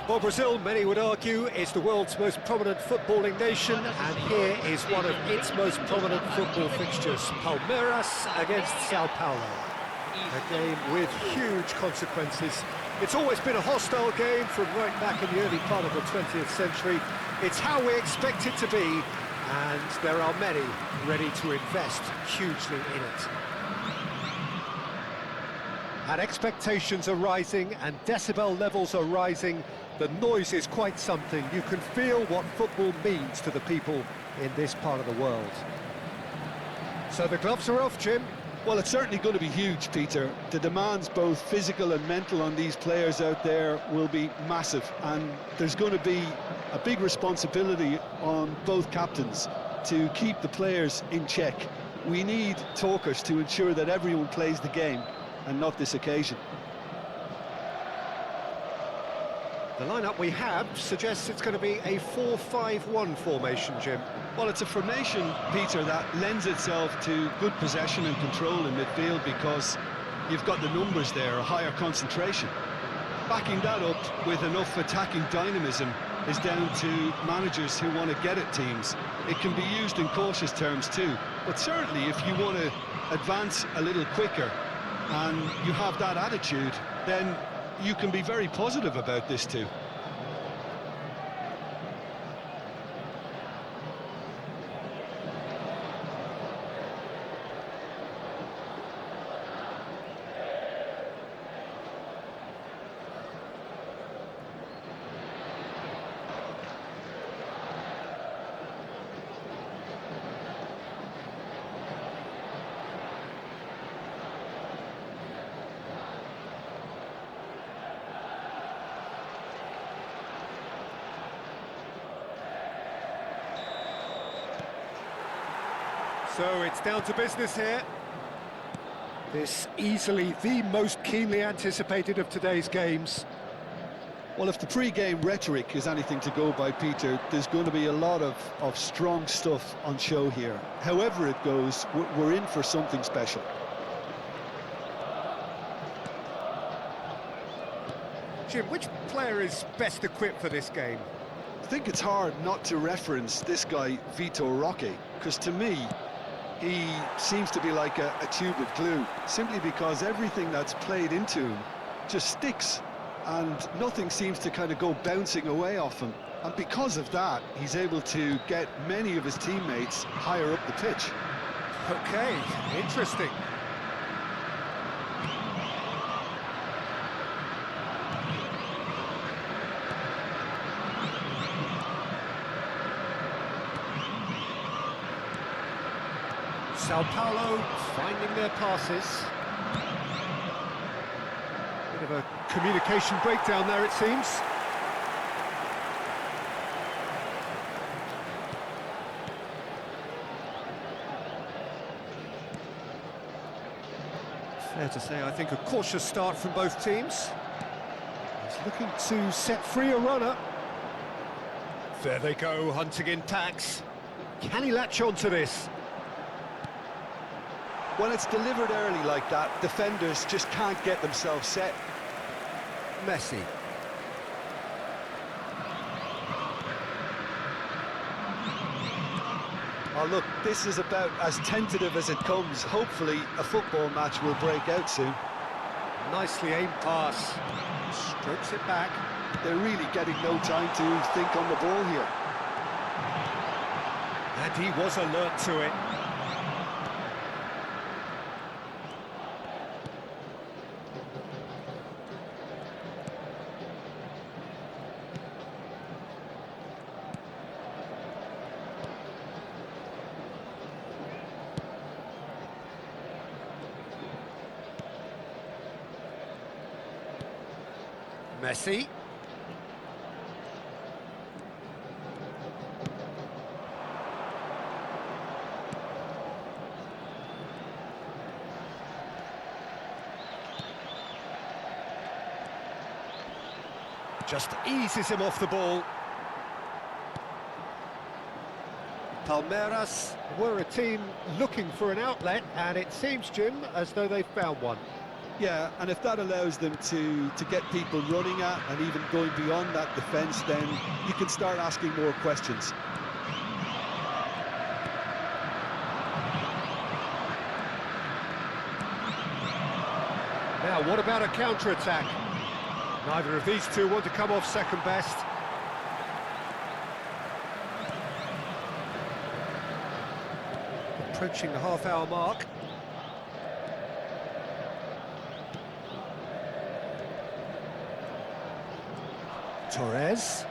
Well, Brazil, many would argue, is the world's most prominent footballing nation, and here is one of its most prominent football fixtures, Palmeiras against Sao Paulo. A game with huge consequences. It's always been a hostile game from right back in the early part of the 20th century. It's how we expect it to be, and there are many ready to invest hugely in it. And expectations are rising, and decibel levels are rising. The noise is quite something. You can feel what football means to the people in this part of the world. So the gloves are off, Jim. Well, it's certainly going to be huge, Peter. The demands, both physical and mental, on these players out there will be massive, and there's going to be a big responsibility on both captains to keep the players in check. We need talkers to ensure that everyone plays the game, and not this occasion. The lineup we have suggests it's going to be a 4-5-1 formation, Jim. Well, it's a formation, Peter, that lends itself to good possession and control in midfield because you've got the numbers there, a higher concentration. Backing that up with enough attacking dynamism is down to managers who want to get at teams. It can be used in cautious terms too, but certainly if you want to advance a little quicker and you have that attitude, then you can be very positive about this too. So it's down to business here. This easily the most keenly anticipated of today's games. Well, if the pre-game rhetoric is anything to go by, Peter, there's going to be a lot of strong stuff on show here. However it goes, we're in for something special. Jim, which player is best equipped for this game? I think it's hard not to reference this guy, Vitor Roque, because to me, he seems to be like a tube of glue, simply because everything that's played into him just sticks, and nothing seems to kind of go bouncing away off him. And because of that, he's able to get many of his teammates higher up the pitch. Okay, interesting. Sao Paulo finding their passes. Bit of a communication breakdown there, it seems. Fair to say, I think a cautious start from both teams. He's looking to set free a runner. There they go, hunting in packs. Can he latch on to this? When it's delivered early like that, defenders just can't get themselves set. Messi. Oh look, this is about as tentative as it comes. Hopefully a football match will break out soon. Nicely aimed pass. Strokes it back. They're really getting no time to think on the ball here. And he was alert to it. Messi. Just eases him off the ball. Palmeiras were a team looking for an outlet, and it seems, Jim, as though they've found one. Yeah, and if that allows them to get people running at and even going beyond that defence, then you can start asking more questions. Now, what about a counter-attack? Neither of these two want to come off second best. Approaching the half-hour mark. Torres.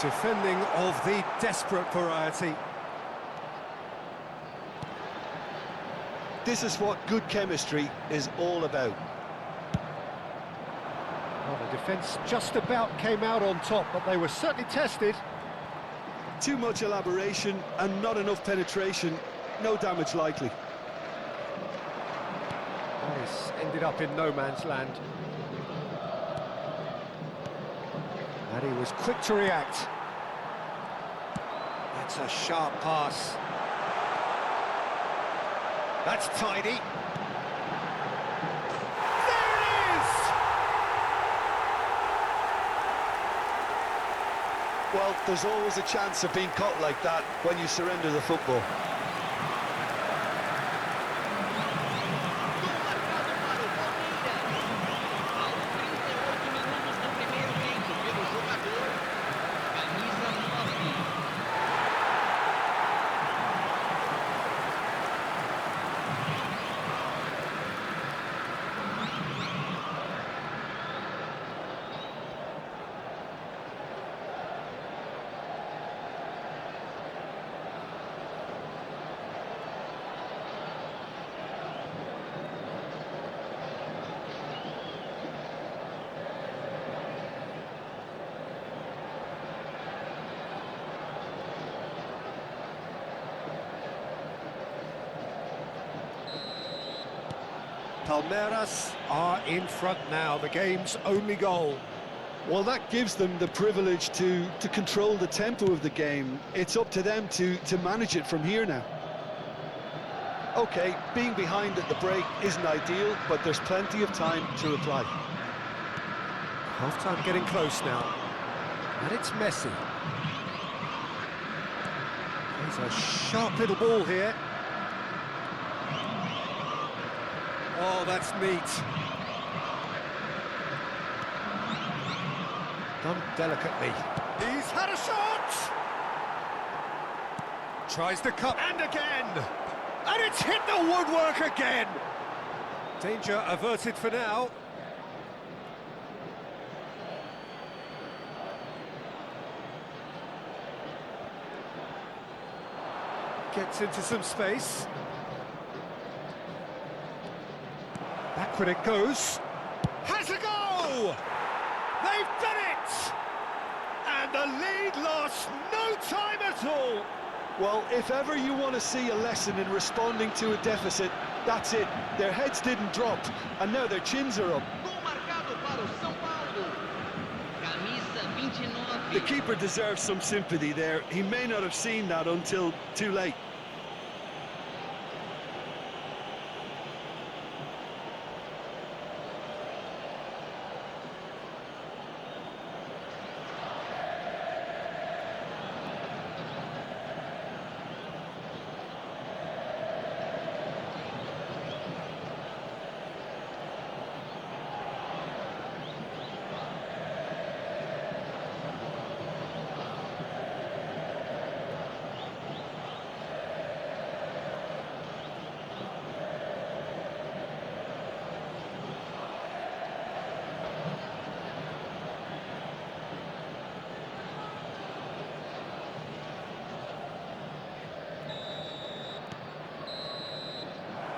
Defending of the desperate variety. This is what good chemistry is all about. Well, the defence just about came out on top, but they were certainly tested. Too much elaboration and not enough penetration, no damage likely. This ended up in no man's land. And he was quick to react. That's a sharp pass. That's tidy. There it is! Well, there's always a chance of being caught like that when you surrender the football. Palmerias are in front now, the game's only goal. Well, that gives them the privilege to control the tempo of the game. It's up to them to manage it from here now. OK, being behind at the break isn't ideal, but there's plenty of time to reply. Half-time getting close now. And it's Messi. There's a sharp little ball here. Oh, that's neat. Done delicately. He's had a shot! Tries to cut, and again! And it's hit the woodwork again! Danger averted for now. Gets into some space. Backward it goes. Has a go! They've done it! And the lead lost no time at all. Well, if ever you want to see a lesson in responding to a deficit, that's it. Their heads didn't drop, and now their chins are up. The keeper deserves some sympathy there. He may not have seen that until too late.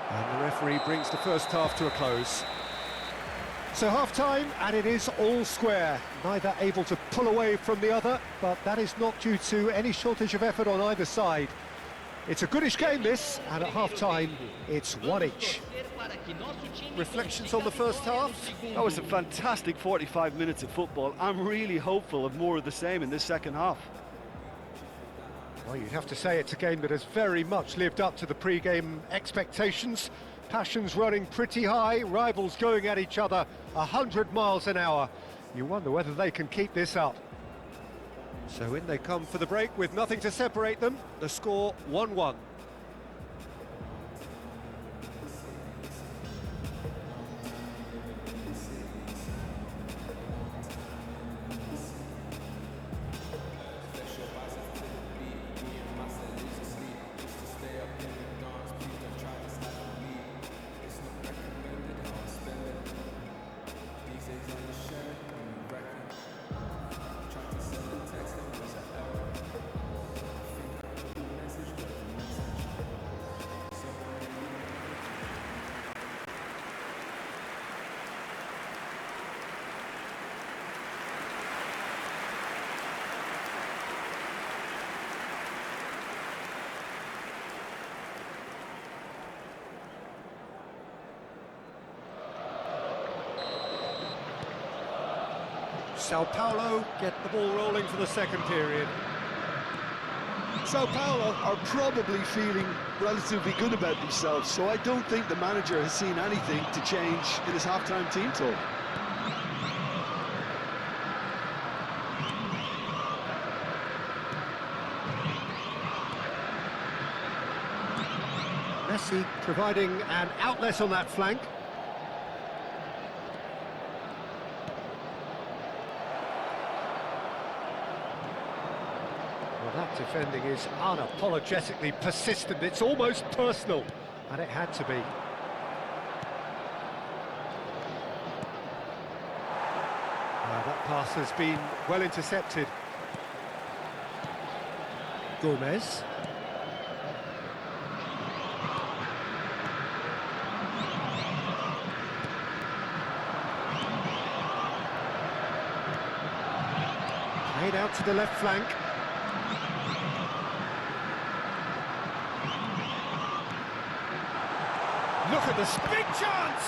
And the referee brings the first half to a close. So half-time, and it is all square. Neither able to pull away from the other, but that is not due to any shortage of effort on either side. It's a goodish game, this, and at half-time, it's one each. Reflections on the first half? That was a fantastic 45 minutes of football. I'm really hopeful of more of the same in this second half. Well, you'd have to say it's a game that has very much lived up to the pre-game expectations. Passions running pretty high, rivals going at each other 100 miles an hour. You wonder whether they can keep this up. So in they come for the break with nothing to separate them. The score 1-1. Sao Paulo get the ball rolling for the second period. Sao Paulo are probably feeling relatively good about themselves, so I don't think the manager has seen anything to change in his half-time team talk. Messi providing an outlet on that flank. Well, that defending is unapologetically persistent. It's almost personal, and it had to be. That pass has been well intercepted. Gomez. Played out to the left flank. Look at this big chance!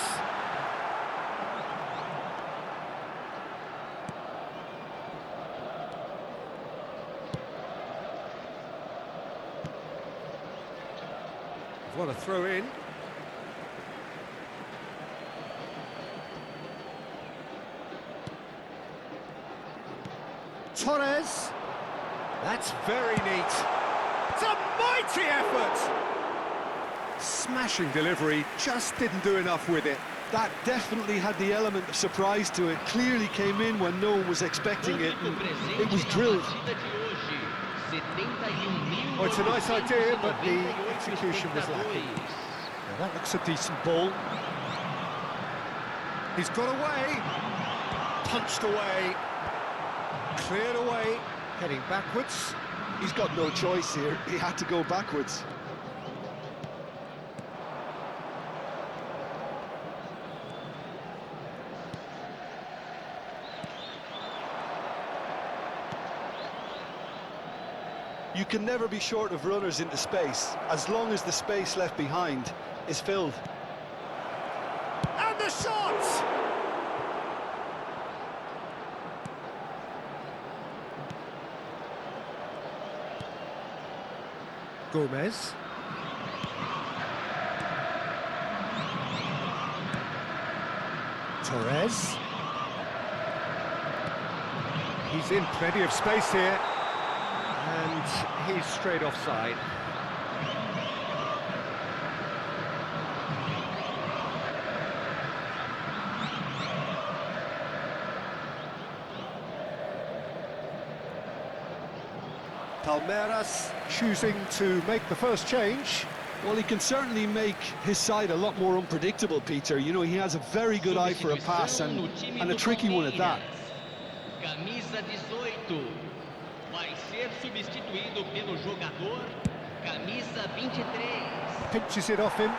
What a throw in. Torres. That's very neat. It's a mighty effort! Smashing delivery, just didn't do enough with it. That definitely had the element of surprise to it. Clearly came in when no one was expecting it, and it was drilled. Well, it's a nice idea, but the execution was lacking. Now, that looks a decent ball. He's got away. Punched away. Cleared away. Heading backwards. He's got no choice here. He had to go backwards. You can never be short of runners into space, as long as the space left behind is filled. And the shot! Gomez. Torres. He's in plenty of space here. And he's straight offside. Palmerias choosing to make the first change. Well, he can certainly make his side a lot more unpredictable, Peter. You know, he has a very good eye for a pass and a tricky one at that. Camisa 18 vai ser substituído pelo jogador camisa 23. Pinches it off him.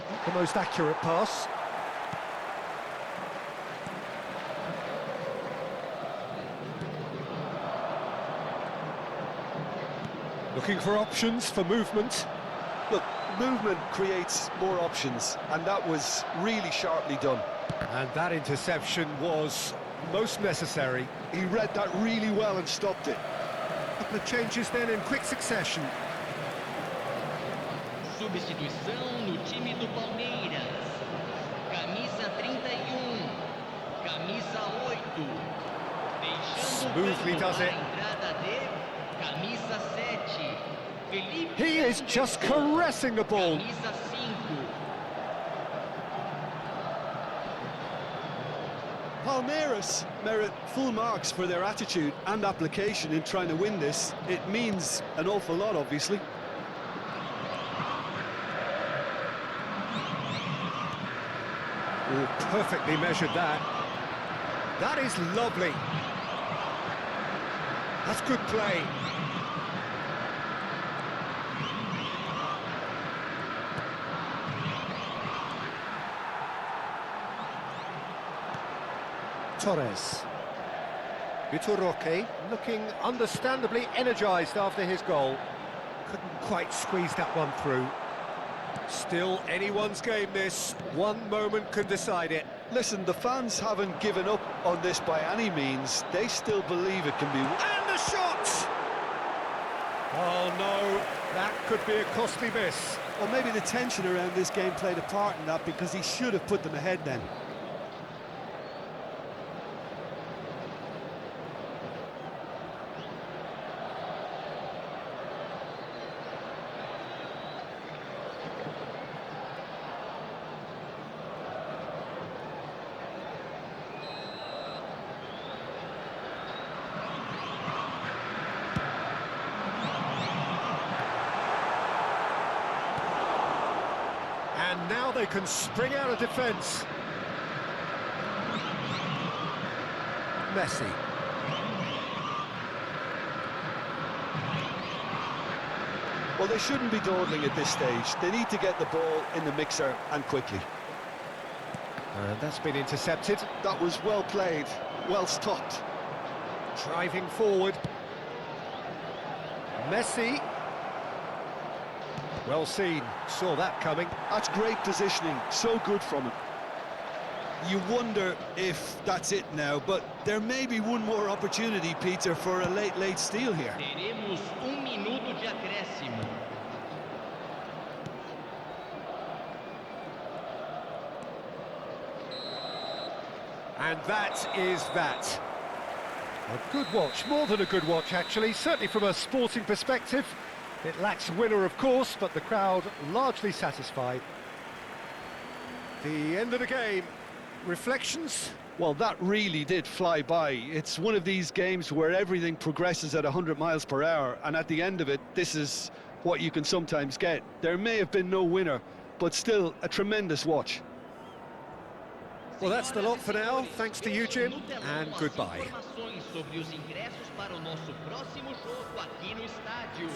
Not the most accurate pass. Looking for options for movement. Look, movement creates more options, and that was really sharply done. And that interception was most necessary. He read that really well and stopped it. A couple of changes then in quick succession. Substituição no time do Palmeiras. Camisa 31, camisa 8. Deixando Smoothly o does campo it. para a entrada de camisa 7. Felipe He is just caressing the ball. Camisa 5. Palmeiras merit full marks for their attitude and application in trying to win this. It means an awful lot, obviously. Oh, perfectly measured that. That is lovely. That's good play. Torres. Vitor Roque looking understandably energised after his goal. Couldn't quite squeeze that one through. Still anyone's game this. One moment can decide it. Listen, the fans haven't given up on this by any means. They still believe it can be... And the shot! Oh no, that could be a costly miss. Well, maybe the tension around this game played a part in that, because he should have put them ahead then. And now they can spring out of defence. Messi. Well, they shouldn't be dawdling at this stage. They need to get the ball in the mixer, and quickly. And that's been intercepted. That was well played, well stopped. Driving forward. Messi. Well seen, saw that coming. That's great positioning, so good from him. You wonder if that's it now, but there may be one more opportunity, Peter, for a late steal here. Teremos minuto de acréscimo. And that is that. A good watch, more than a good watch actually, certainly from a sporting perspective. It lacks a winner, of course, but the crowd largely satisfied. The end of the game. Reflections? Well, that really did fly by. It's one of these games where everything progresses at 100 miles per hour, and at the end of it, this is what you can sometimes get. There may have been no winner, but still a tremendous watch. Well, that's the lot for now. Thanks to you, Jim, and goodbye. Informações sobre os ingressos para o nosso próximo jogo aqui no estádio.